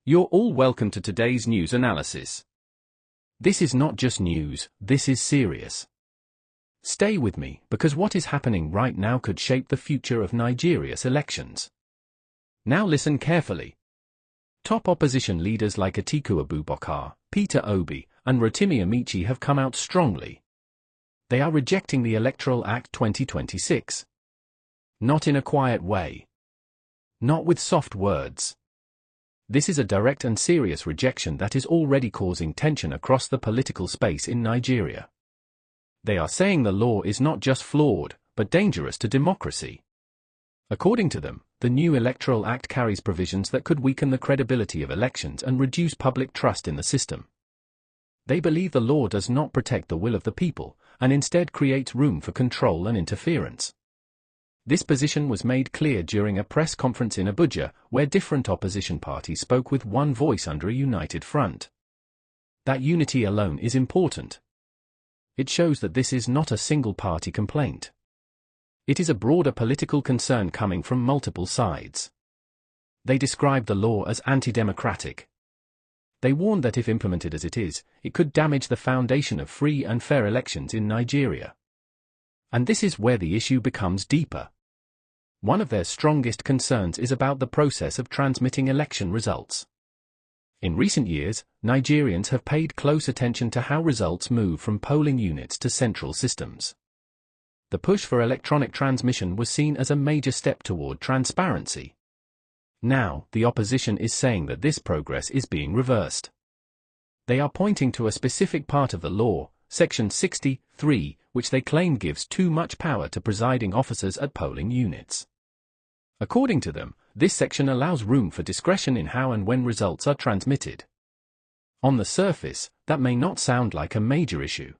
You're all welcome to today's news analysis. This is not just news, this is serious. Stay with me, because what is happening right now could shape the future of Nigeria's elections. Now listen carefully. Top opposition leaders like Atiku Abubakar, Peter Obi, and Rotimi Amaechi have come out strongly. They are rejecting the Electoral Act 2026. Not in a quiet way. Not with soft words. This is a direct and serious rejection that is already causing tension across the political space in Nigeria. They are saying the law is not just flawed, but dangerous to democracy. According to them, the new Electoral Act carries provisions that could weaken the credibility of elections and reduce public trust in the system. They believe the law does not protect the will of the people, and instead creates room for control and interference. This position was made clear during a press conference in Abuja, where different opposition parties spoke with one voice under a united front. That unity alone is important. It shows that this is not a single-party complaint. It is a broader political concern coming from multiple sides. They describe the law as anti-democratic. They warned that if implemented as it is, it could damage the foundation of free and fair elections in Nigeria. And this is where the issue becomes deeper. One of their strongest concerns is about the process of transmitting election results. In recent years, Nigerians have paid close attention to how results move from polling units to central systems. The push for electronic transmission was seen as a major step toward transparency. Now, the opposition is saying that this progress is being reversed. They are pointing to a specific part of the law, Section 63, which they claim gives too much power to presiding officers at polling units. According to them, this section allows room for discretion in how and when results are transmitted. On the surface, that may not sound like a major issue.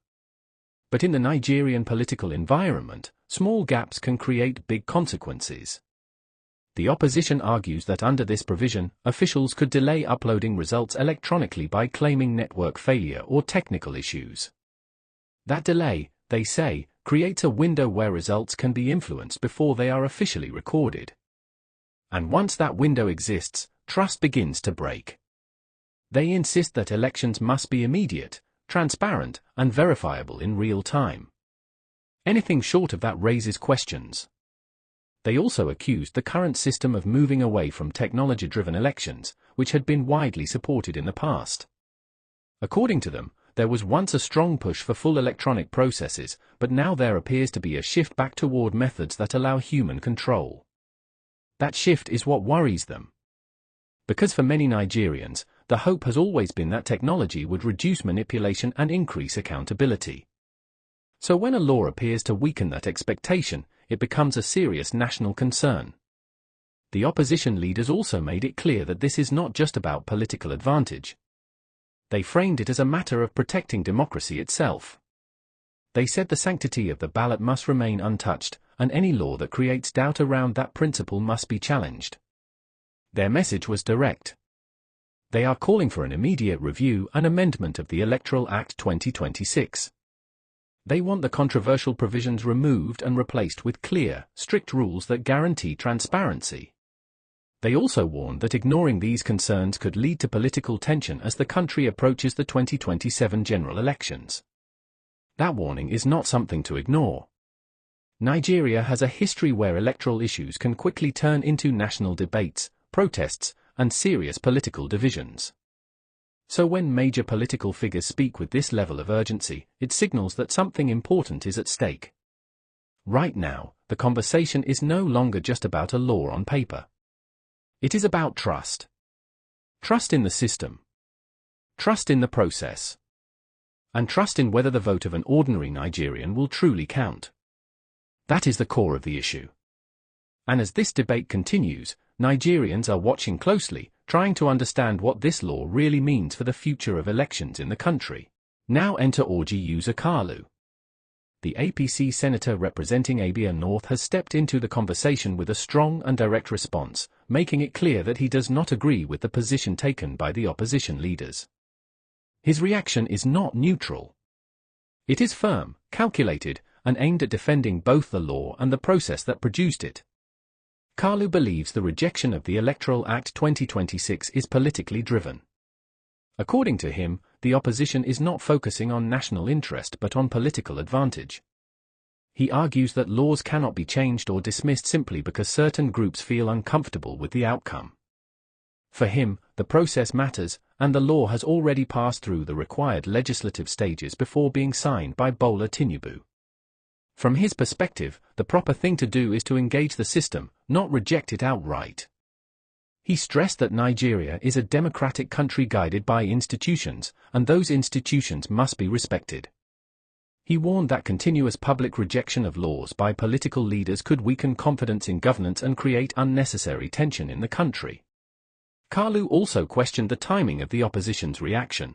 But in the Nigerian political environment, small gaps can create big consequences. The opposition argues that under this provision, officials could delay uploading results electronically by claiming network failure or technical issues. That delay, they say, creates a window where results can be influenced before they are officially recorded. And once that window exists, trust begins to break. They insist that elections must be immediate, transparent, and verifiable in real time. Anything short of that raises questions. They also accused the current system of moving away from technology-driven elections, which had been widely supported in the past. According to them, there was once a strong push for full electronic processes, but now there appears to be a shift back toward methods that allow human control. That shift is what worries them. Because for many Nigerians, the hope has always been that technology would reduce manipulation and increase accountability. So when a law appears to weaken that expectation, it becomes a serious national concern. The opposition leaders also made it clear that this is not just about political advantage. They framed it as a matter of protecting democracy itself. They said the sanctity of the ballot must remain untouched, and any law that creates doubt around that principle must be challenged. Their message was direct. They are calling for an immediate review and amendment of the Electoral Act 2026. They want the controversial provisions removed and replaced with clear, strict rules that guarantee transparency. They also warned that ignoring these concerns could lead to political tension as the country approaches the 2027 general elections. That warning is not something to ignore. Nigeria has a history where electoral issues can quickly turn into national debates, protests, and serious political divisions. So when major political figures speak with this level of urgency, it signals that something important is at stake. Right now, the conversation is no longer just about a law on paper. It is about trust. Trust in the system. Trust in the process. And trust in whether the vote of an ordinary Nigerian will truly count. That is the core of the issue. And as this debate continues, Nigerians are watching closely, trying to understand what this law really means for the future of elections in the country. Now enter Orji Uzor Kalu. The APC senator representing Abia North has stepped into the conversation with a strong and direct response, making it clear that he does not agree with the position taken by the opposition leaders. His reaction is not neutral. It is firm, calculated, and aimed at defending both the law and the process that produced it. Kalu believes the rejection of the Electoral Act 2026 is politically driven. According to him, the opposition is not focusing on national interest but on political advantage. He argues that laws cannot be changed or dismissed simply because certain groups feel uncomfortable with the outcome. For him, the process matters, and the law has already passed through the required legislative stages before being signed by Bola Tinubu. From his perspective, the proper thing to do is to engage the system, not reject it outright. He stressed that Nigeria is a democratic country guided by institutions, and those institutions must be respected. He warned that continuous public rejection of laws by political leaders could weaken confidence in governance and create unnecessary tension in the country. Kalu also questioned the timing of the opposition's reaction.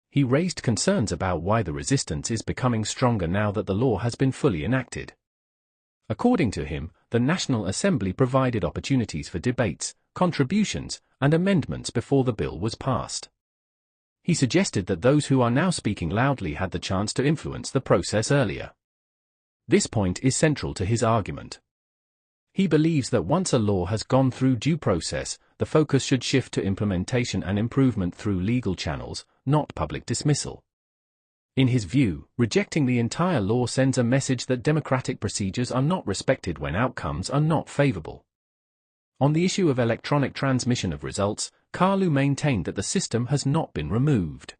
He raised concerns about why the resistance is becoming stronger now that the law has been fully enacted. According to him, the National Assembly provided opportunities for debates, contributions, and amendments before the bill was passed. He suggested that those who are now speaking loudly had the chance to influence the process earlier. This point is central to his argument. He believes that once a law has gone through due process, the focus should shift to implementation and improvement through legal channels, not public dismissal. In his view, rejecting the entire law sends a message that democratic procedures are not respected when outcomes are not favorable. On the issue of electronic transmission of results, Kalu maintained that the system has not been removed.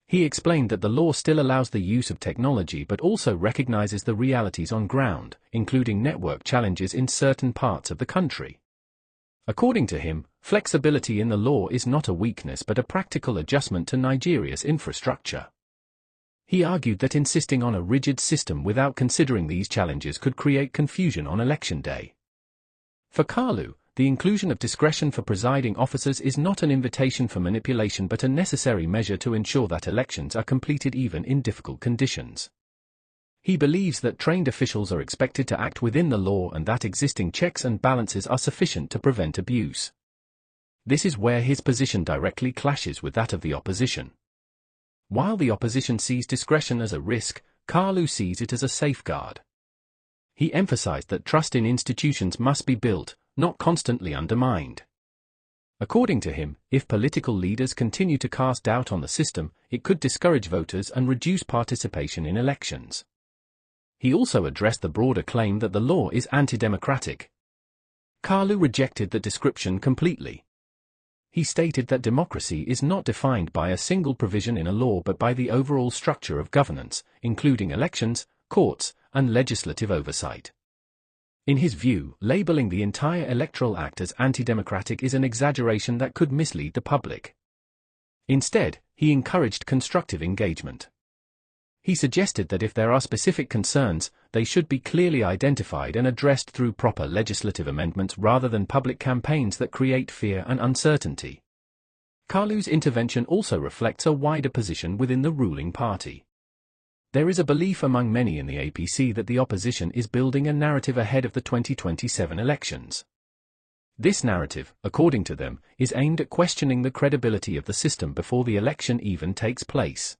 He explained that the law still allows the use of technology but also recognizes the realities on ground, including network challenges in certain parts of the country. According to him, flexibility in the law is not a weakness but a practical adjustment to Nigeria's infrastructure. He argued that insisting on a rigid system without considering these challenges could create confusion on election day. For Kalu, the inclusion of discretion for presiding officers is not an invitation for manipulation but a necessary measure to ensure that elections are completed even in difficult conditions. He believes that trained officials are expected to act within the law and that existing checks and balances are sufficient to prevent abuse. This is where his position directly clashes with that of the opposition. While the opposition sees discretion as a risk, Kalu sees it as a safeguard. He emphasized that trust in institutions must be built, not constantly undermined. According to him, if political leaders continue to cast doubt on the system, it could discourage voters and reduce participation in elections. He also addressed the broader claim that the law is anti-democratic. Kalu rejected that description completely. He stated that democracy is not defined by a single provision in a law but by the overall structure of governance, including elections, courts, and legislative oversight. In his view, labeling the entire Electoral Act as anti-democratic is an exaggeration that could mislead the public. Instead, he encouraged constructive engagement. He suggested that if there are specific concerns, they should be clearly identified and addressed through proper legislative amendments rather than public campaigns that create fear and uncertainty. Kalu's intervention also reflects a wider position within the ruling party. There is a belief among many in the APC that the opposition is building a narrative ahead of the 2027 elections. This narrative, according to them, is aimed at questioning the credibility of the system before the election even takes place.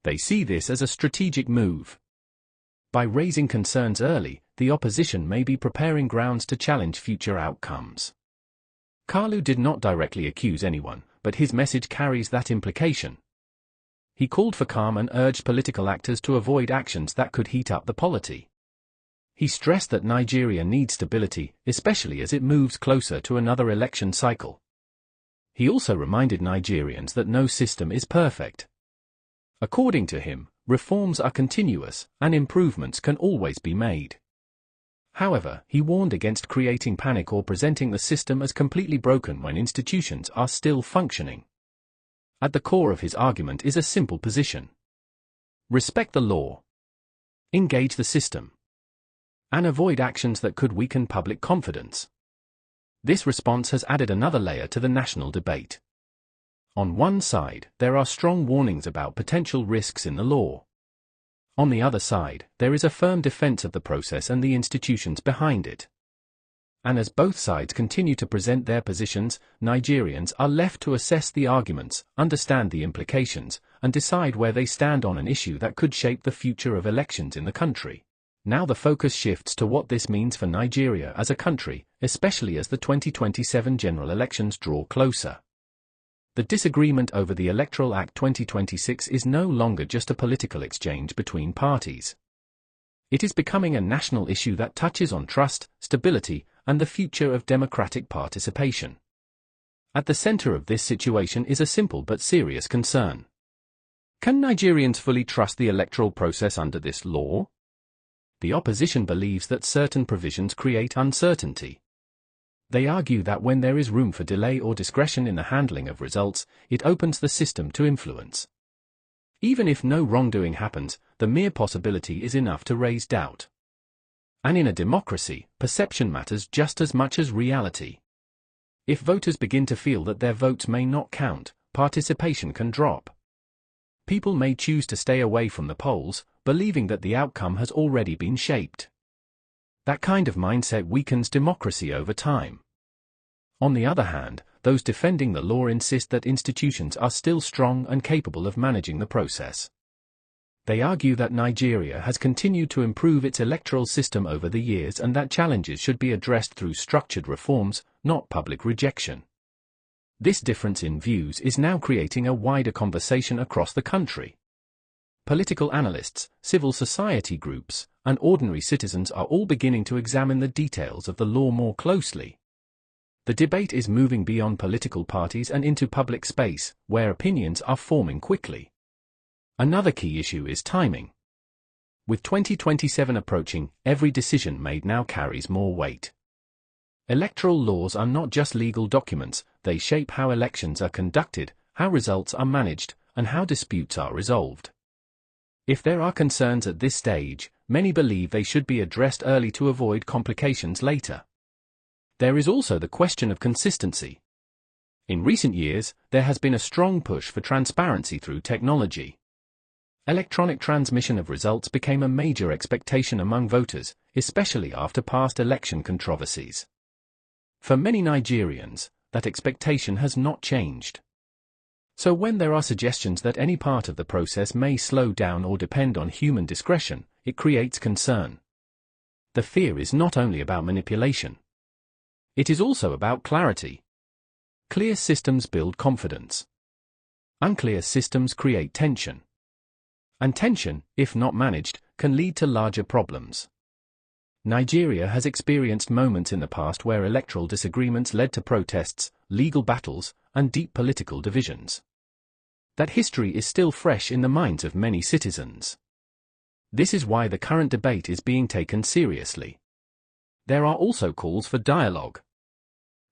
They see this as a strategic move. By raising concerns early, the opposition may be preparing grounds to challenge future outcomes. Kalu did not directly accuse anyone, but his message carries that implication. He called for calm and urged political actors to avoid actions that could heat up the polity. He stressed that Nigeria needs stability, especially as it moves closer to another election cycle. He also reminded Nigerians that no system is perfect. According to him, reforms are continuous, and improvements can always be made. However, he warned against creating panic or presenting the system as completely broken when institutions are still functioning. At the core of his argument is a simple position. Respect the law. Engage the system. And avoid actions that could weaken public confidence. This response has added another layer to the national debate. On one side, there are strong warnings about potential risks in the law. On the other side, there is a firm defense of the process and the institutions behind it. And as both sides continue to present their positions, Nigerians are left to assess the arguments, understand the implications, and decide where they stand on an issue that could shape the future of elections in the country. Now the focus shifts to what this means for Nigeria as a country, especially as the 2027 general elections draw closer. The disagreement over the Electoral Act 2026 is no longer just a political exchange between parties. It is becoming a national issue that touches on trust, stability, and the future of democratic participation. At the center of this situation is a simple but serious concern. Can Nigerians fully trust the electoral process under this law? The opposition believes that certain provisions create uncertainty. They argue that when there is room for delay or discretion in the handling of results, it opens the system to influence. Even if no wrongdoing happens, the mere possibility is enough to raise doubt. And in a democracy, perception matters just as much as reality. If voters begin to feel that their votes may not count, participation can drop. People may choose to stay away from the polls, believing that the outcome has already been shaped. That kind of mindset weakens democracy over time. On the other hand, those defending the law insist that institutions are still strong and capable of managing the process. They argue that Nigeria has continued to improve its electoral system over the years and that challenges should be addressed through structured reforms, not public rejection. This difference in views is now creating a wider conversation across the country. Political analysts, civil society groups, and ordinary citizens are all beginning to examine the details of the law more closely. The debate is moving beyond political parties and into public space, where opinions are forming quickly. Another key issue is timing. With 2027 approaching, every decision made now carries more weight. Electoral laws are not just legal documents, they shape how elections are conducted, how results are managed, and how disputes are resolved. If there are concerns at this stage, many believe they should be addressed early to avoid complications later. There is also the question of consistency. In recent years, there has been a strong push for transparency through technology. Electronic transmission of results became a major expectation among voters, especially after past election controversies. For many Nigerians, that expectation has not changed. So when there are suggestions that any part of the process may slow down or depend on human discretion, it creates concern. The fear is not only about manipulation. It is also about clarity. Clear systems build confidence. Unclear systems create tension. And tension, if not managed, can lead to larger problems. Nigeria has experienced moments in the past where electoral disagreements led to protests, legal battles, and deep political divisions. That history is still fresh in the minds of many citizens. This is why the current debate is being taken seriously. There are also calls for dialogue.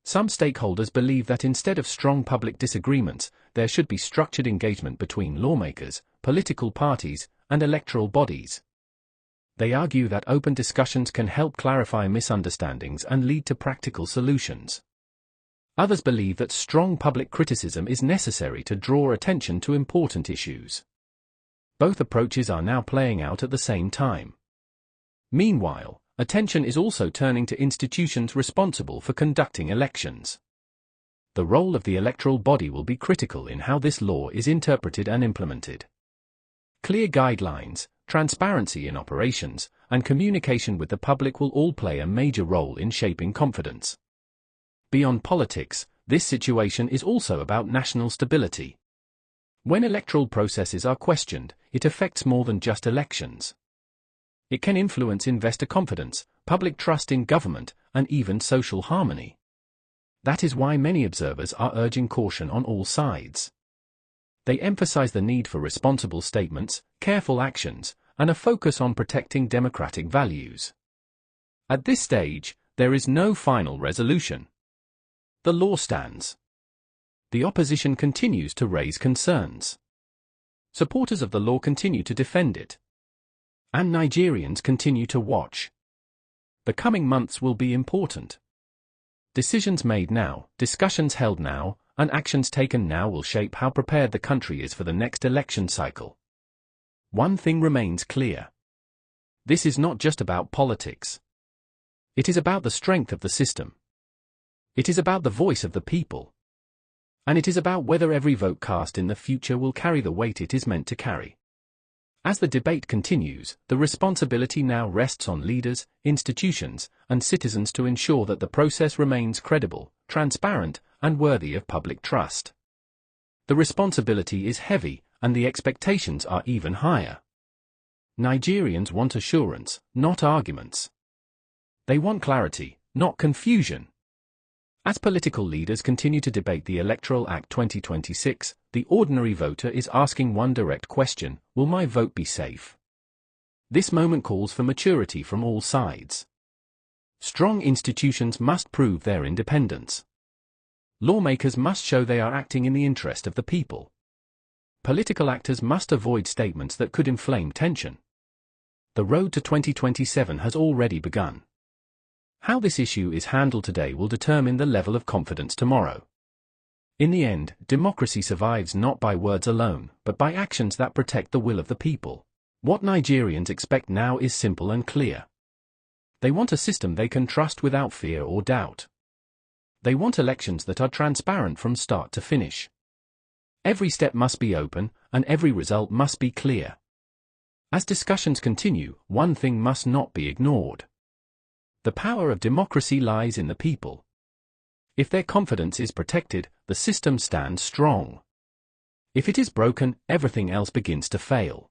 Some stakeholders believe that instead of strong public disagreements, there should be structured engagement between lawmakers, political parties, and electoral bodies. They argue that open discussions can help clarify misunderstandings and lead to practical solutions. Others believe that strong public criticism is necessary to draw attention to important issues. Both approaches are now playing out at the same time. Meanwhile, attention is also turning to institutions responsible for conducting elections. The role of the electoral body will be critical in how this law is interpreted and implemented. Clear guidelines, transparency in operations, and communication with the public will all play a major role in shaping confidence. Beyond politics, this situation is also about national stability. When electoral processes are questioned, it affects more than just elections. It can influence investor confidence, public trust in government, and even social harmony. That is why many observers are urging caution on all sides. They emphasize the need for responsible statements, careful actions, and a focus on protecting democratic values. At this stage, there is no final resolution. The law stands. The opposition continues to raise concerns. Supporters of the law continue to defend it. And Nigerians continue to watch. The coming months will be important. Decisions made now, discussions held now, and actions taken now will shape how prepared the country is for the next election cycle. One thing remains clear. This is not just about politics. It is about the strength of the system. It is about the voice of the people. And it is about whether every vote cast in the future will carry the weight it is meant to carry. As the debate continues, the responsibility now rests on leaders, institutions, and citizens to ensure that the process remains credible, transparent, and worthy of public trust. The responsibility is heavy, and the expectations are even higher. Nigerians want assurance, not arguments. They want clarity, not confusion. As political leaders continue to debate the Electoral Act 2026, the ordinary voter is asking one direct question: will my vote be safe? This moment calls for maturity from all sides. Strong institutions must prove their independence. Lawmakers must show they are acting in the interest of the people. Political actors must avoid statements that could inflame tension. The road to 2027 has already begun. How this issue is handled today will determine the level of confidence tomorrow. In the end, democracy survives not by words alone, but by actions that protect the will of the people. What Nigerians expect now is simple and clear. They want a system they can trust without fear or doubt. They want elections that are transparent from start to finish. Every step must be open, and every result must be clear. As discussions continue, one thing must not be ignored. The power of democracy lies in the people. If their confidence is protected, the system stands strong. If it is broken, everything else begins to fail.